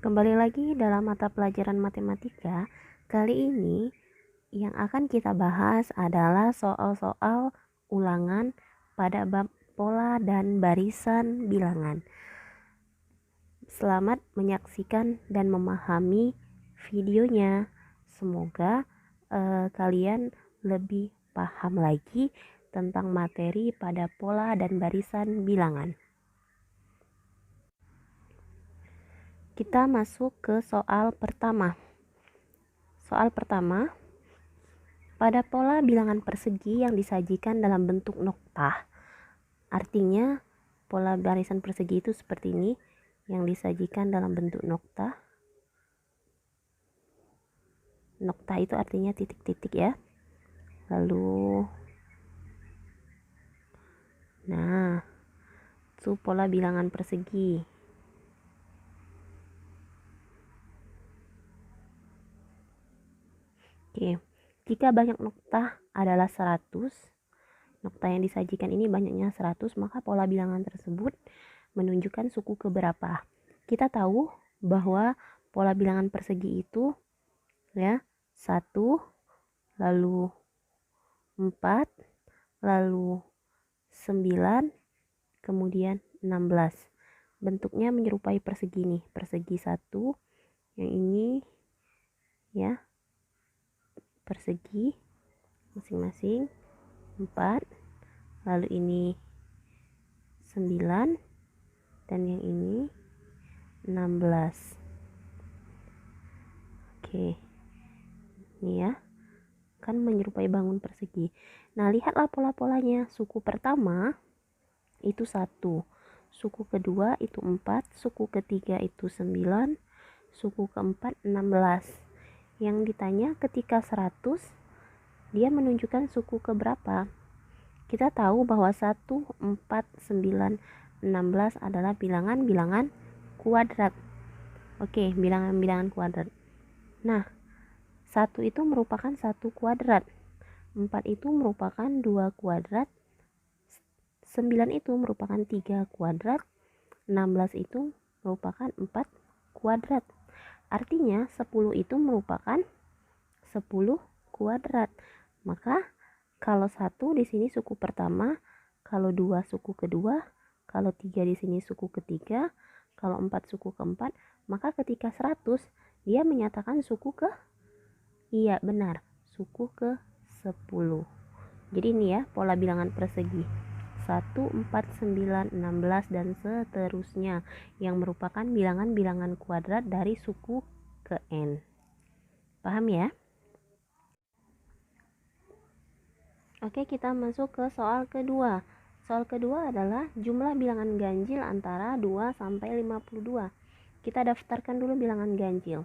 Kembali lagi dalam mata pelajaran matematika. Kali ini yang akan kita bahas adalah soal-soal ulangan pada bab pola dan barisan bilangan. Selamat menyaksikan dan memahami videonya. Semoga kalian lebih paham lagi tentang materi pada pola dan barisan bilangan. Kita masuk ke soal pertama. Soal pertama, pada pola bilangan persegi yang disajikan dalam bentuk noktah, artinya pola barisan persegi itu seperti ini, yang disajikan dalam bentuk noktah. Noktah itu artinya titik-titik ya. Lalu, nah, itu pola bilangan persegi. Oke, jika banyak noktah adalah 100, noktah yang disajikan ini banyaknya 100, maka pola bilangan tersebut menunjukkan suku keberapa. Kita tahu bahwa pola bilangan persegi itu ya 1, lalu 4, lalu 9, kemudian 16. Bentuknya menyerupai persegi nih, persegi 1, yang ini ya persegi masing-masing 4, lalu ini 9, dan yang ini 16. Oke, ini ya kan menyerupai bangun persegi. Nah, lihatlah pola-polanya. Suku pertama itu 1, suku kedua itu 4, suku ketiga itu 9, suku keempat 16. Yang ditanya ketika 100, dia menunjukkan suku keberapa? Kita tahu bahwa 1, 4, 9, 16 adalah bilangan-bilangan kuadrat. Oke, bilangan-bilangan kuadrat. Nah, 1 itu merupakan 1 kuadrat, 4 itu merupakan 2 kuadrat, 9 itu merupakan 3 kuadrat, 16 itu merupakan 4 kuadrat. Artinya 10 itu merupakan 10 kuadrat. Maka kalau 1 di sini suku pertama, kalau 2 suku kedua, kalau 3 di sini suku ketiga, kalau 4 suku keempat, maka ketika 100 dia menyatakan suku ke, iya benar, suku ke 10. Jadi ini ya pola bilangan persegi 1, 4, 9, 16 dan seterusnya yang merupakan bilangan-bilangan kuadrat dari suku ke n. Paham ya? Oke, kita masuk ke soal kedua. Soal kedua adalah jumlah bilangan ganjil antara 2 sampai 52. Kita daftarkan dulu bilangan ganjil.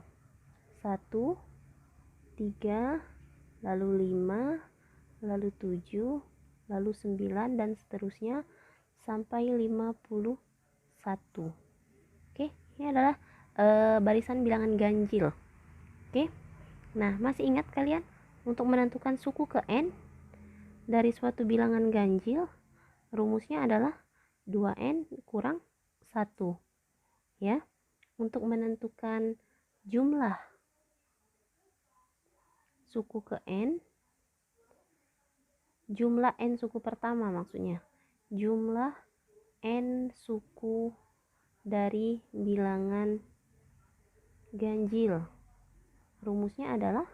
1, 3, lalu 5, lalu 7, lalu 9 dan seterusnya sampai 51. Oke, ini adalah barisan bilangan ganjil. Oke. Nah, masih ingat kalian untuk menentukan suku ke n dari suatu bilangan ganjil, rumusnya adalah 2n kurang 1. Ya. Untuk menentukan jumlah suku ke n, jumlah n suku pertama maksudnya, jumlah n suku dari bilangan ganjil, rumusnya adalah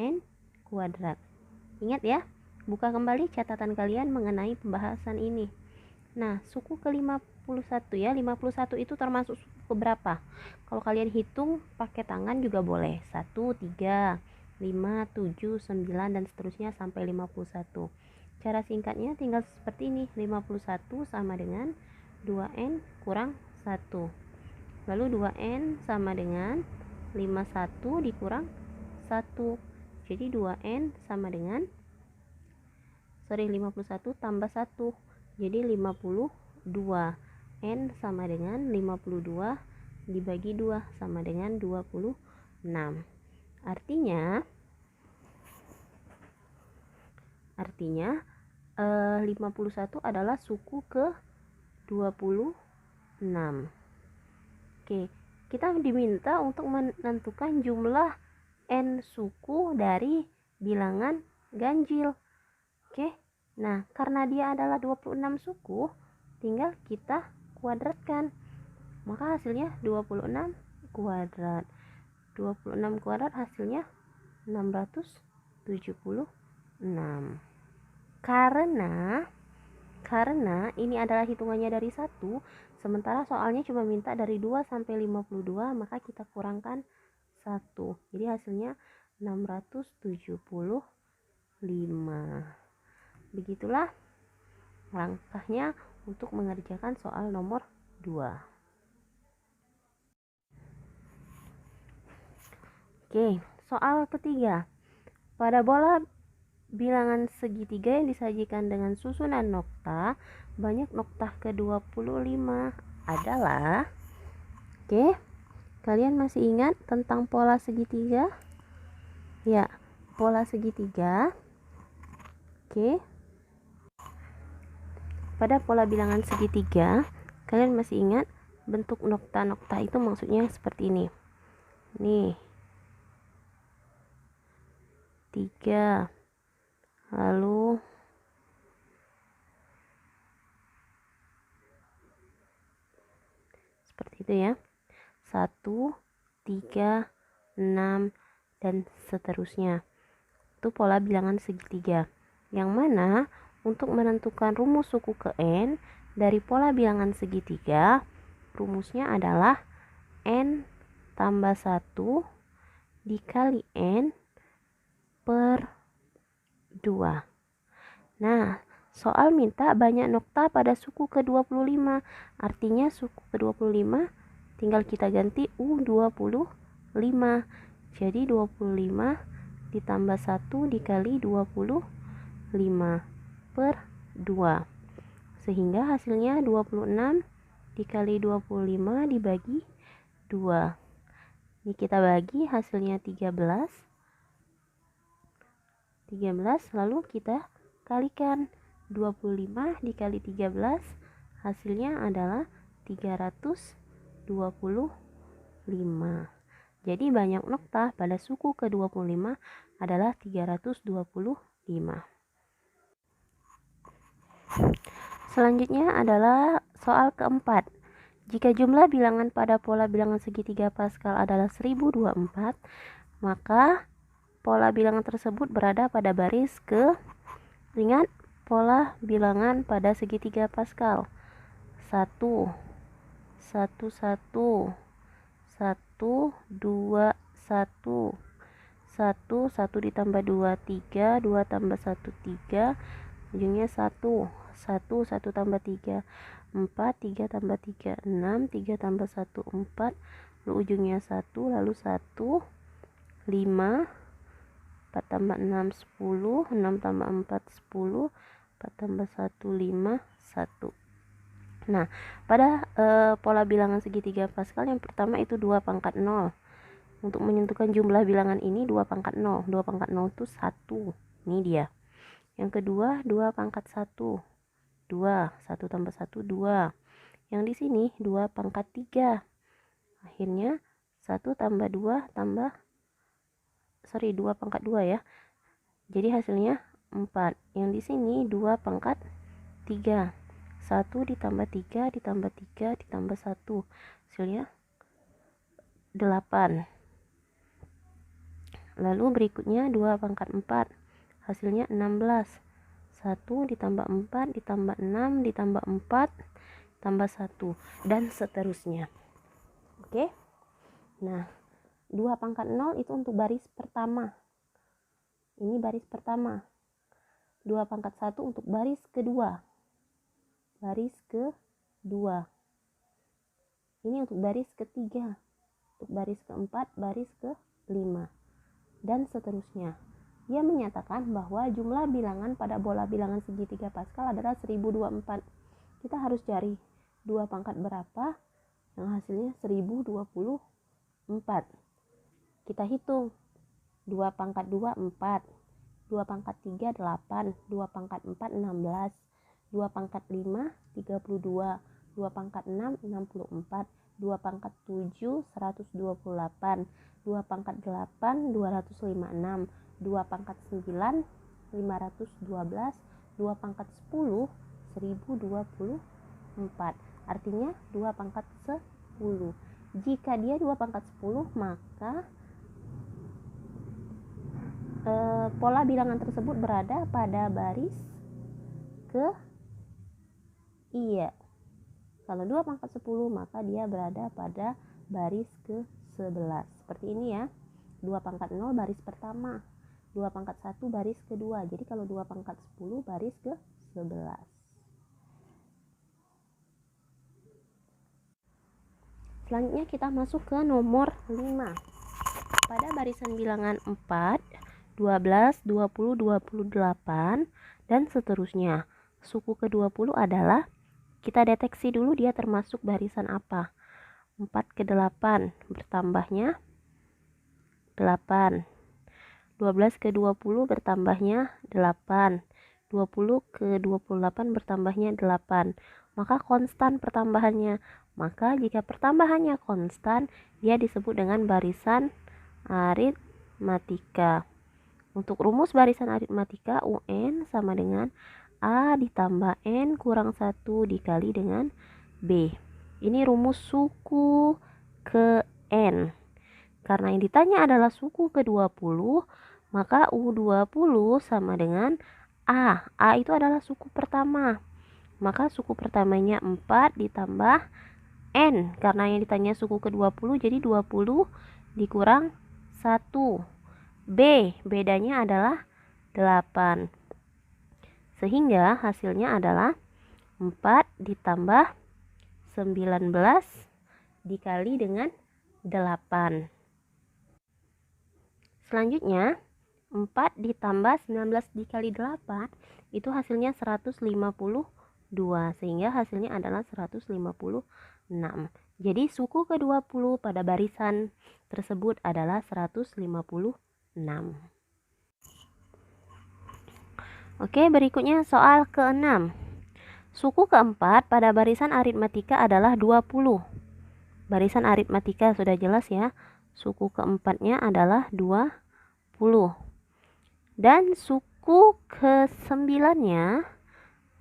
n kuadrat. Ingat ya, buka kembali catatan kalian mengenai pembahasan ini. Nah, suku ke-51 ya, 51 itu termasuk suku keberapa? Kalau kalian hitung pakai tangan juga boleh. 1, 3, 5, 7, 9 dan seterusnya sampai 51. Cara singkatnya tinggal seperti ini. 51 sama dengan 2n kurang 1. Lalu 2n sama dengan 51 dikurang 1. Jadi 2n sama dengan 51 tambah 1. Jadi 52. N sama dengan 52 dibagi 2 sama dengan 26. Artinya 51 adalah suku ke 26. Oke, kita diminta untuk menentukan jumlah n suku dari bilangan ganjil. Oke. Nah, karena dia adalah 26 suku, tinggal kita kuadratkan. Maka hasilnya 26 kuadrat. 26 kuadrat hasilnya 676. Karena ini adalah hitungannya dari 1, sementara soalnya cuma minta dari 2 sampai 52, maka kita kurangkan 1. Jadi hasilnya 675. Begitulah langkahnya untuk mengerjakan soal nomor 2. Oke, soal ketiga. Pada bola bilangan segitiga yang disajikan dengan susunan nokta, banyak nokta ke-25 adalah. Oke, kalian masih ingat tentang pola segitiga? Ya, pola segitiga. Oke. Pada pola bilangan segitiga, kalian masih ingat bentuk nokta-nokta itu maksudnya seperti ini. Nih. 3. Lalu seperti itu ya. 1, 3, 6 dan seterusnya. Itu pola bilangan segitiga. Yang mana untuk menentukan rumus suku ke n dari pola bilangan segitiga, rumusnya adalah n tambah 1 dikali n per 2. Nah, soal minta banyak nokta pada suku ke-25. Artinya suku ke-25 tinggal kita ganti U25. Jadi 25 ditambah 1 dikali 25 per 2. Sehingga hasilnya 26 dikali 25 dibagi 2. Ini kita bagi hasilnya 13 lalu kita kalikan 25 dikali 13 hasilnya adalah 325. Jadi banyak nokta pada suku ke-25 adalah 325. Selanjutnya adalah soal keempat. Jika jumlah bilangan pada pola bilangan segitiga Pascal adalah 1024, maka pola bilangan tersebut berada pada baris ke. Ingat pola bilangan pada segitiga Pascal. 1 1 1 1 2 1 1 1 ditambah 2 3 2 tambah 1 3 ujungnya 1 1 1 tambah 3 4 3 tambah 3 6 3 tambah 1 4 lalu ujungnya 1 lalu 1 5 4 tambah 6 10 6 tambah 4 10 4 tambah 1 5 1. Nah, pada pola bilangan segitiga Pascal yang pertama itu 2 pangkat 0. Untuk menentukan jumlah bilangan ini 2 pangkat 0. 2 pangkat 0 itu 1. Ini dia. Yang kedua 2 pangkat 1. 2. 1 tambah 1 2. Yang di sini 2 pangkat 3. Akhirnya 1 tambah 2 tambah 2 pangkat 2 ya. Jadi hasilnya 4. Yang di sini 2 pangkat 3. 1 ditambah 3 ditambah 3 ditambah 1. Hasilnya 8. Lalu berikutnya 2 pangkat 4. Hasilnya 16. 1 ditambah 4 ditambah 6 ditambah 4 tambah 1 dan seterusnya. Oke. Nah, 2 pangkat 0 itu untuk baris pertama. Ini baris pertama. 2 pangkat 1 untuk baris kedua. Baris kedua. Ini untuk baris ketiga. Untuk baris keempat, baris kelima. Dan seterusnya. Dia menyatakan bahwa jumlah bilangan pada bola bilangan segitiga Pascal adalah 1024. Kita harus cari 2 pangkat berapa yang hasilnya 1024. Kita hitung. 2 pangkat 2 4, 2 pangkat 3 8, 2 pangkat 4 16, 2 pangkat 5 32, 2 pangkat 6 64, 2 pangkat 7 128, 2 pangkat 8 256, 2 pangkat 9 512, 2 pangkat 10 1024. Artinya 2 pangkat 10. Jika dia 2 pangkat 10, maka pola bilangan tersebut berada pada baris kalau 2 pangkat 10 maka dia berada pada baris ke-11. Seperti ini ya. 2 pangkat 0 baris pertama, 2 pangkat 1 baris kedua. Jadi kalau 2 pangkat 10 baris ke-11. Selanjutnya kita masuk ke nomor 5. Pada barisan bilangan 4, 12, 20, 28, dan seterusnya. Suku ke-20 adalah, kita deteksi dulu dia termasuk barisan apa. 4 ke 8 bertambahnya 8. 12 ke 20 bertambahnya 8. 20 ke 28 bertambahnya 8. Maka konstan pertambahannya. Maka jika pertambahannya konstan, dia disebut dengan barisan aritmatika. Untuk rumus barisan aritmatika, UN sama dengan A ditambah N kurang 1 dikali dengan B. Ini rumus suku ke N. Karena yang ditanya adalah suku ke-20, maka U20 sama dengan A. A itu adalah suku pertama. Maka suku pertamanya 4 ditambah N. Karena yang ditanya suku ke-20, jadi 20 dikurang 1. B, bedanya adalah 8. Sehingga hasilnya adalah 4 ditambah 19 dikali dengan 8. Selanjutnya 4 ditambah 19 dikali 8 itu hasilnya 152. Sehingga hasilnya adalah 156. Jadi suku ke-20 pada barisan tersebut adalah 156. Oke, berikutnya soal ke-6. Suku keempat pada barisan aritmatika adalah 20. Barisan aritmatika sudah jelas ya. Suku keempatnya adalah 20. Dan suku ke-9-nya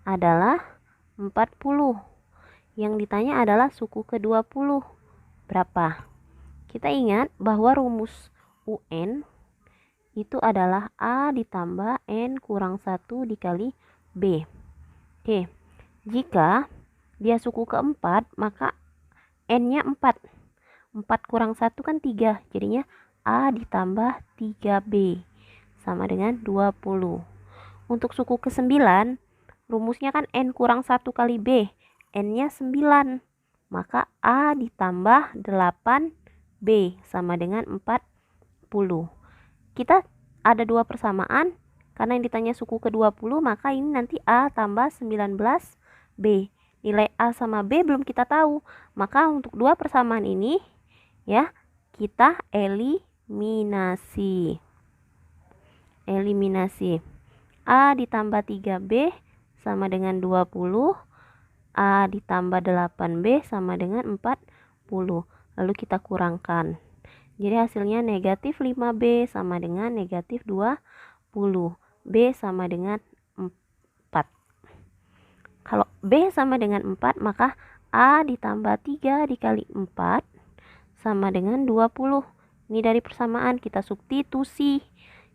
adalah 40. Yang ditanya adalah suku ke-20 berapa? Kita ingat bahwa rumus UN itu adalah A ditambah N kurang 1 dikali B. Oke, jika dia suku keempat, maka N-nya 4. 4 kurang 1 kan 3. Jadinya A ditambah 3B sama dengan 20. Untuk suku ke-9, rumusnya kan N kurang 1 kali B. N-nya 9. Maka A ditambah 8B sama dengan 40. Kita ada dua persamaan. Karena yang ditanya suku ke-20, maka ini nanti A tambah 19B. Nilai A sama B belum kita tahu. Maka untuk dua persamaan ini ya, kita eliminasi. A ditambah 3B sama dengan 20. A ditambah 8B sama dengan 40. Lalu kita kurangkan. Jadi hasilnya negatif 5B sama dengan negatif 20. B sama dengan 4. Kalau B sama dengan 4, maka A ditambah 3 dikali 4 sama dengan 20. Ini dari persamaan, kita substitusi.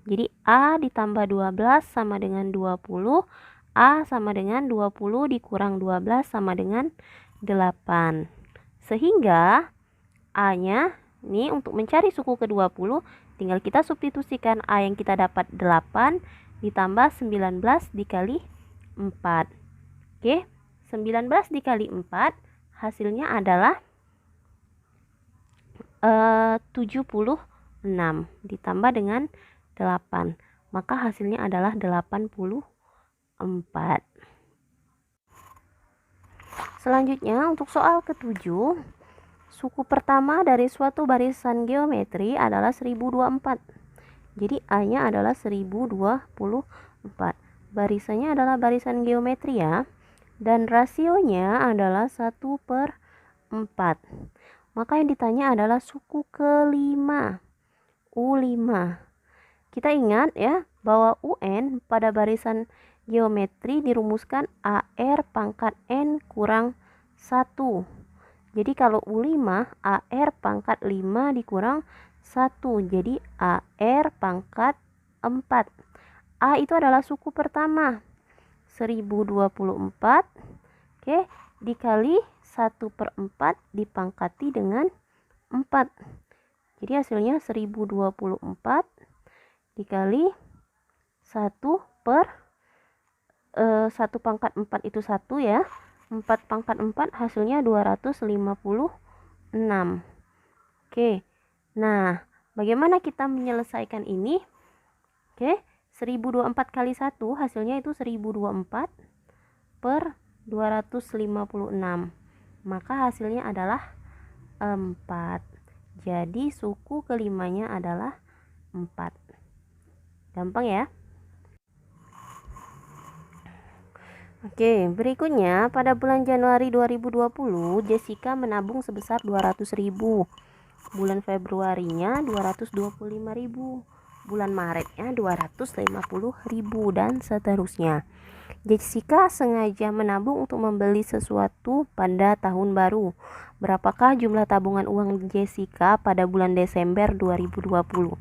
Jadi A ditambah 12 sama dengan 20. A sama dengan 20 dikurang 12 sama dengan 8. Sehingga A-nya ini untuk mencari suku ke-20, tinggal kita substitusikan. A yang kita dapat 8 ditambah 19 dikali 4. Oke, 19 dikali 4 hasilnya adalah 76 ditambah dengan 8. Maka hasilnya adalah 84. Selanjutnya untuk soal ke-7, suku pertama dari suatu barisan geometri adalah 1024. Jadi A-nya adalah 1024. Barisannya adalah barisan geometri ya. Dan rasionya adalah 1/4. Maka yang ditanya adalah suku kelima, U5. Kita ingat ya bahwa UN pada barisan geometri dirumuskan AR pangkat N kurang 1. Jadi kalau U5 AR pangkat 5 dikurang 1. Jadi AR pangkat 4. A itu adalah suku pertama 1024. Oke, dikali 1/4 dipangkati dengan 4. Jadi hasilnya 1024 dikali 1 pangkat 4 itu 1 ya. 4 pangkat 4 hasilnya 256. Oke. Nah, bagaimana kita menyelesaikan ini? Oke, 1024 kali 1 hasilnya itu 1024 per 256. Maka hasilnya adalah 4. Jadi suku kelimanya adalah 4. Gampang ya? Oke, berikutnya pada bulan Januari 2020 Jessica menabung sebesar 200.000. Bulan Februarinya 225.000. Bulan Maretnya 250.000 dan seterusnya. Jessica sengaja menabung untuk membeli sesuatu pada tahun baru. Berapakah jumlah tabungan uang Jessica pada bulan Desember 2020?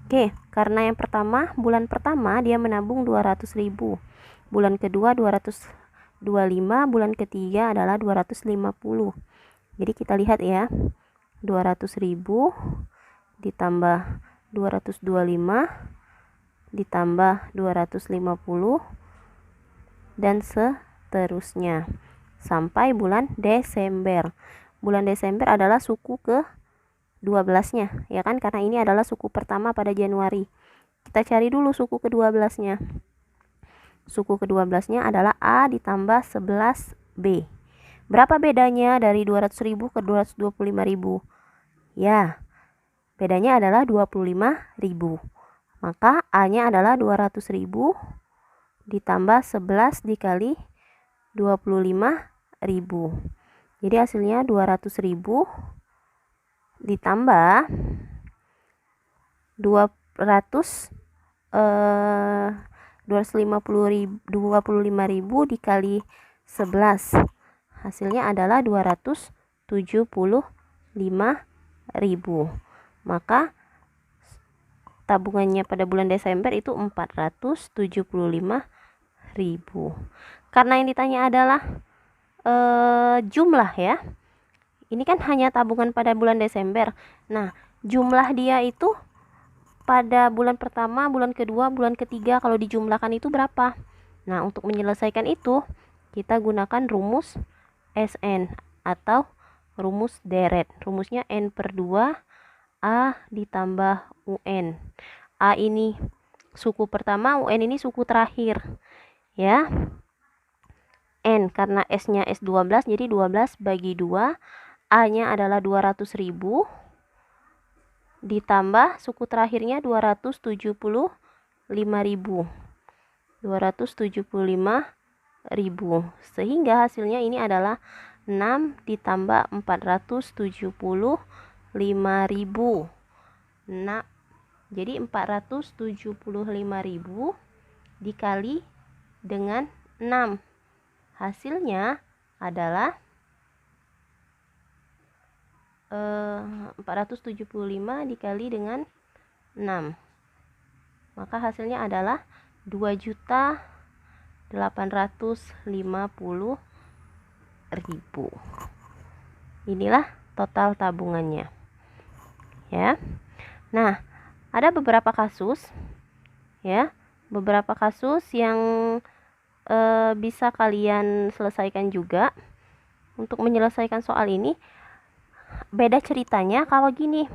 Oke, karena yang pertama, bulan pertama dia menabung 200.000. Bulan kedua 225, bulan ketiga adalah 250. Jadi kita lihat ya, 200.000 ditambah 225 ditambah 250 dan seterusnya sampai bulan Desember. Bulan Desember adalah suku ke 12-nya, ya kan, karena ini adalah suku pertama pada Januari. Kita cari dulu suku ke-12-nya. Suku ke-12-nya adalah A ditambah 11B. Berapa bedanya dari 200.000 ke 225.000? Ya, bedanya adalah 25.000. Maka A-nya adalah 200.000 ditambah 11 dikali 25.000. Jadi hasilnya 200.000 ditambah 255.000 dikali 11. Hasilnya adalah 275.000. Maka tabungannya pada bulan Desember itu 475.000. Karena yang ditanya adalah jumlah ya. Ini kan hanya tabungan pada bulan Desember. Nah, jumlah dia itu pada bulan pertama, bulan kedua, bulan ketiga kalau dijumlahkan itu berapa? Nah, untuk menyelesaikan itu kita gunakan rumus SN atau rumus deret. Rumusnya N/2 A ditambah UN. A ini suku pertama, UN ini suku terakhir. Ya. N karena S-nya S12 jadi 12 bagi 2. A-nya adalah 200.000 ditambah suku terakhirnya 275.000. 275.000. Sehingga hasilnya ini adalah 6 ditambah 475.000. Nah, jadi 475.000 dikali dengan 6. Hasilnya adalah 475 dikali dengan 6. Maka hasilnya adalah 2.850.000. Inilah total tabungannya. Ya. Nah, ada beberapa kasus ya, beberapa kasus yang bisa kalian selesaikan juga. Untuk menyelesaikan soal ini beda ceritanya kalau gini.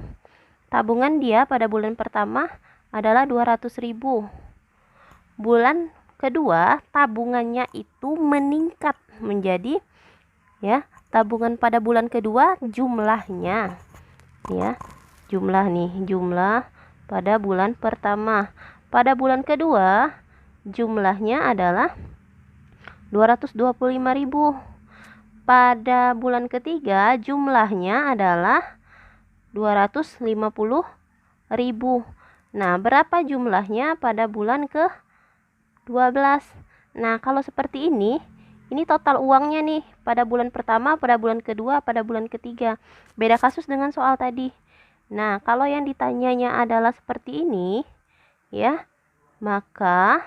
Tabungan dia pada bulan pertama adalah 200.000. Bulan kedua tabungannya itu meningkat menjadi ya, tabungan pada bulan kedua jumlahnya ya, jumlah pada bulan pertama. Pada bulan kedua jumlahnya adalah 225.000. pada bulan ketiga jumlahnya adalah 250.000. Nah, berapa jumlahnya pada bulan ke-12? Nah, kalau seperti ini total uangnya nih pada bulan pertama, pada bulan kedua, pada bulan ketiga. Beda kasus dengan soal tadi. Nah, kalau yang ditanyanya adalah seperti ini, ya, maka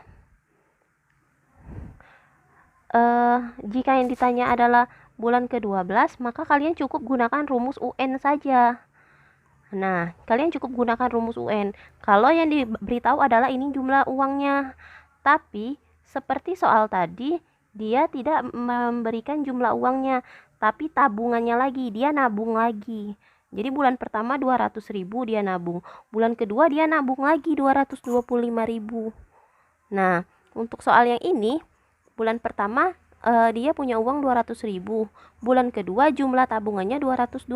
jika yang ditanya adalah bulan ke-12, maka kalian cukup gunakan rumus UN saja. Nah, kalian cukup gunakan rumus UN. Kalau yang diberitahu adalah ini jumlah uangnya. Tapi, seperti soal tadi, dia tidak memberikan jumlah uangnya, tapi tabungannya lagi, dia nabung lagi. Jadi bulan pertama 200.000 dia nabung. Bulan kedua dia nabung lagi 225.000. Nah, untuk soal yang ini, bulan pertama dia punya uang 200.000. Bulan kedua jumlah tabungannya 225.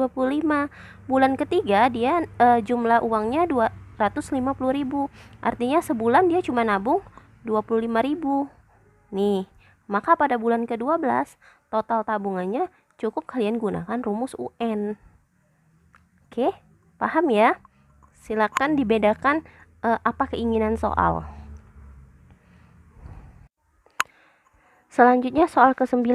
Bulan ketiga dia jumlah uangnya 250.000. Artinya sebulan dia cuma nabung 25.000. Nih, maka pada bulan ke-12 total tabungannya cukup kalian gunakan rumus UN. Oke, paham ya? Silakan dibedakan apa keinginan soal. Selanjutnya soal ke-9.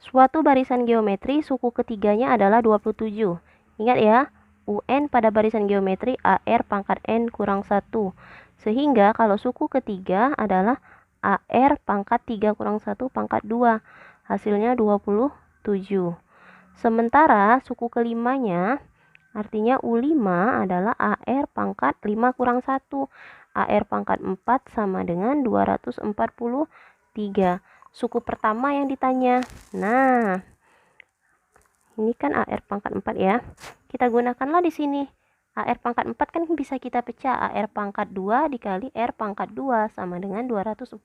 Suatu barisan geometri suku ketiganya adalah 27. Ingat ya, UN pada barisan geometri AR pangkat N kurang 1. Sehingga kalau suku ketiga adalah AR pangkat 3 kurang 1 pangkat 2. Hasilnya 27. Sementara suku kelimanya artinya U5 adalah AR pangkat 5 kurang 1. AR pangkat 4 sama dengan 243. Suku pertama yang ditanya. Nah, ini kan AR pangkat 4 ya. Kita gunakanlah di sini. AR pangkat 4 kan bisa kita pecah. AR pangkat 2 dikali R pangkat 2 sama dengan 243.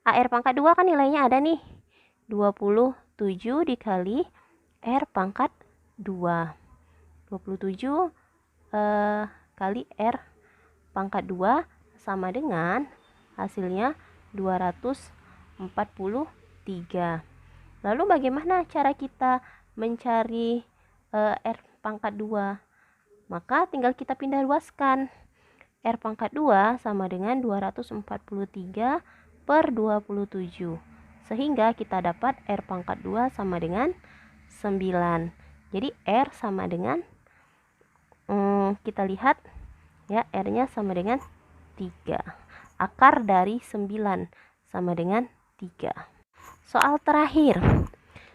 AR pangkat 2 kan nilainya ada nih. 27 dikali R pangkat 2. 27 kali R pangkat 2 sama dengan hasilnya 243. Lalu bagaimana cara kita mencari R pangkat 2? Maka tinggal kita pindah luaskan. R pangkat 2 sama dengan 243 per 27. Sehingga kita dapat R pangkat 2 sama dengan 9. Jadi R sama dengan, kita lihat ya, R-nya sama dengan 3. Akar dari 9 sama dengan 3. Soal terakhir.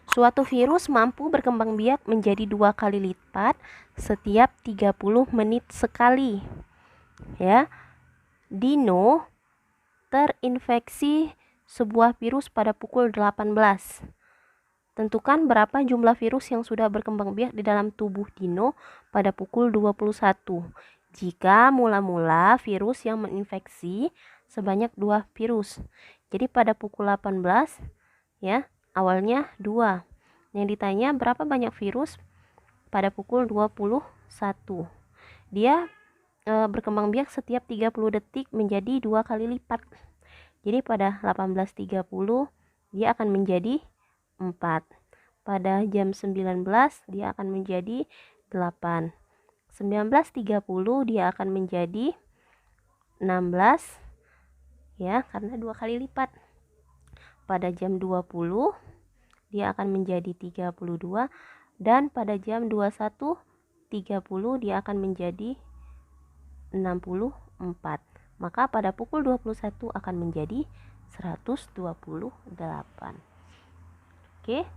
Suatu virus mampu berkembang biak menjadi 2 kali lipat setiap 30 menit sekali. Ya. Dino terinfeksi sebuah virus pada pukul 18. Tentukan berapa jumlah virus yang sudah berkembang biak di dalam tubuh Dino pada pukul 21. Jika mula-mula virus yang menginfeksi sebanyak 2 virus. Jadi pada pukul 18 ya, awalnya 2. Yang ditanya berapa banyak virus pada pukul 21. Dia berkembang biak setiap 30 detik menjadi 2 kali lipat. Jadi pada 18.30 dia akan menjadi 4. Pada jam 19 dia akan menjadi 8. 19.30 dia akan menjadi 16 ya, karena 2 kali lipat. Pada jam 20 dia akan menjadi 32 dan pada jam 21.30 dia akan menjadi 64. Maka pada pukul 21 akan menjadi 128. Oke.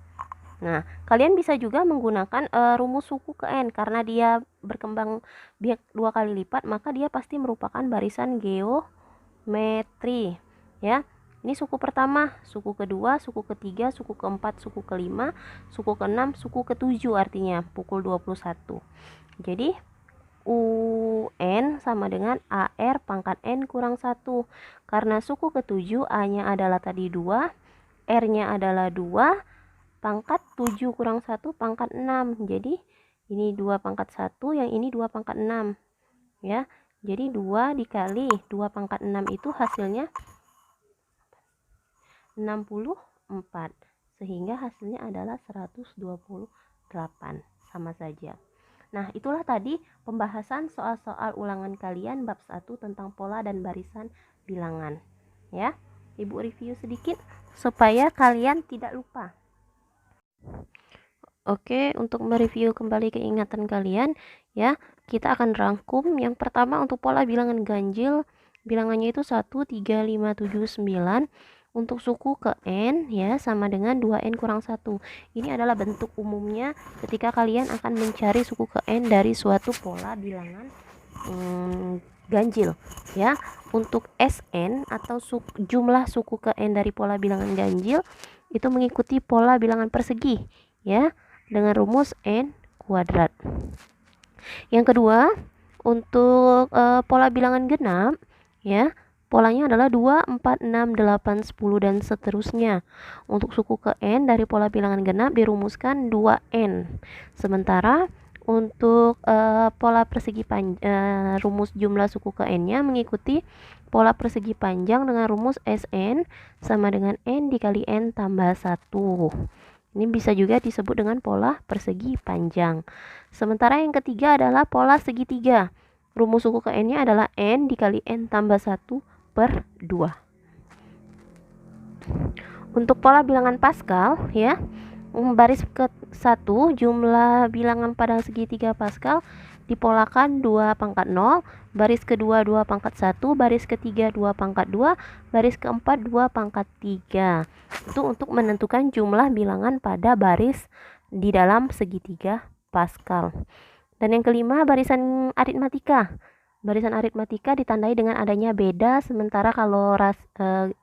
Nah, kalian bisa juga menggunakan rumus suku ke N karena dia berkembang biak 2 kali lipat, maka dia pasti merupakan barisan geometri ya. Ini suku pertama, suku kedua, suku ketiga, suku keempat, suku kelima, suku keenam, suku ketujuh, artinya pukul 21. Jadi UN sama dengan AR pangkat N kurang 1. Karena suku ketujuh A-nya adalah tadi 2, R-nya adalah 2, pangkat 7 kurang 1 pangkat 6. Jadi ini 2 pangkat 1, yang ini 2 pangkat 6 ya. Jadi 2 dikali 2 pangkat 6 itu hasilnya 64. sehingga hasilnya adalah 128, sama saja. Nah, itulah tadi pembahasan soal-soal ulangan kalian bab 1 tentang pola dan barisan bilangan. Ya, Ibu review sedikit supaya kalian tidak lupa. Oke, untuk mereview kembali keingatan kalian, ya, kita akan rangkum. Yang pertama untuk pola bilangan ganjil, bilangannya itu 1, 3, 5, 7, 9. Untuk suku ke N, ya, sama dengan 2N kurang 1. Ini adalah bentuk umumnya ketika kalian akan mencari suku ke N dari suatu pola bilangan ganjil, ya. Untuk Sn atau jumlah suku ke N dari pola bilangan ganjil itu mengikuti pola bilangan persegi, ya, dengan rumus N kuadrat. Yang kedua, untuk pola bilangan genap, ya, polanya adalah 2, 4, 6, 8, 10 dan seterusnya. Untuk suku ke N dari pola bilangan genap dirumuskan 2N. Sementara untuk pola persegi rumus jumlah suku ke N-nya mengikuti pola persegi panjang dengan rumus Sn sama dengan N dikali N tambah 1. Ini bisa juga disebut dengan pola persegi panjang. Sementara yang ketiga adalah pola segitiga. Rumus suku ke N-nya adalah N dikali N tambah 1 per 2. Untuk pola bilangan Pascal, ya, baris ke 1 jumlah bilangan pada segitiga Pascal dipolakan 2 pangkat 0, baris kedua 2 pangkat 1, baris ketiga 2 pangkat 2, baris keempat 2 pangkat 3. Itu untuk menentukan jumlah bilangan pada baris di dalam segitiga Pascal. Dan yang kelima, barisan aritmatika. Barisan aritmatika ditandai dengan adanya beda, sementara kalau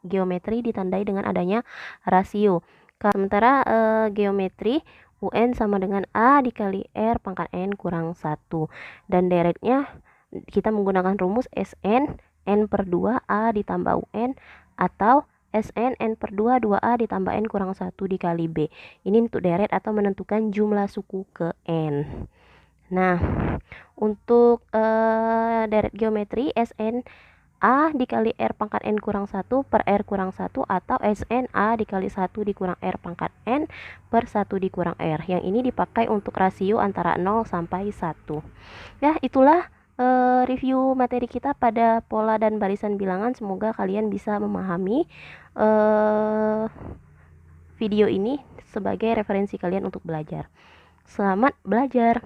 geometri ditandai dengan adanya rasio. Sementara geometri UN sama dengan A dikali R pangkat N kurang 1. Dan deretnya kita menggunakan rumus Sn N per 2 A ditambah UN atau Sn N per 2 2A ditambah N kurang 1 dikali B. Ini untuk deret atau menentukan jumlah suku ke N. Nah, untuk deret geometri Sn A dikali R pangkat N kurang 1 per R kurang 1 atau Sn A dikali 1 dikurang R pangkat N per 1 dikurang R. Yang ini dipakai untuk rasio antara 0 sampai 1. Ya, itulah review materi kita pada pola dan barisan bilangan. Semoga kalian bisa memahami video ini sebagai referensi kalian untuk belajar. Selamat belajar.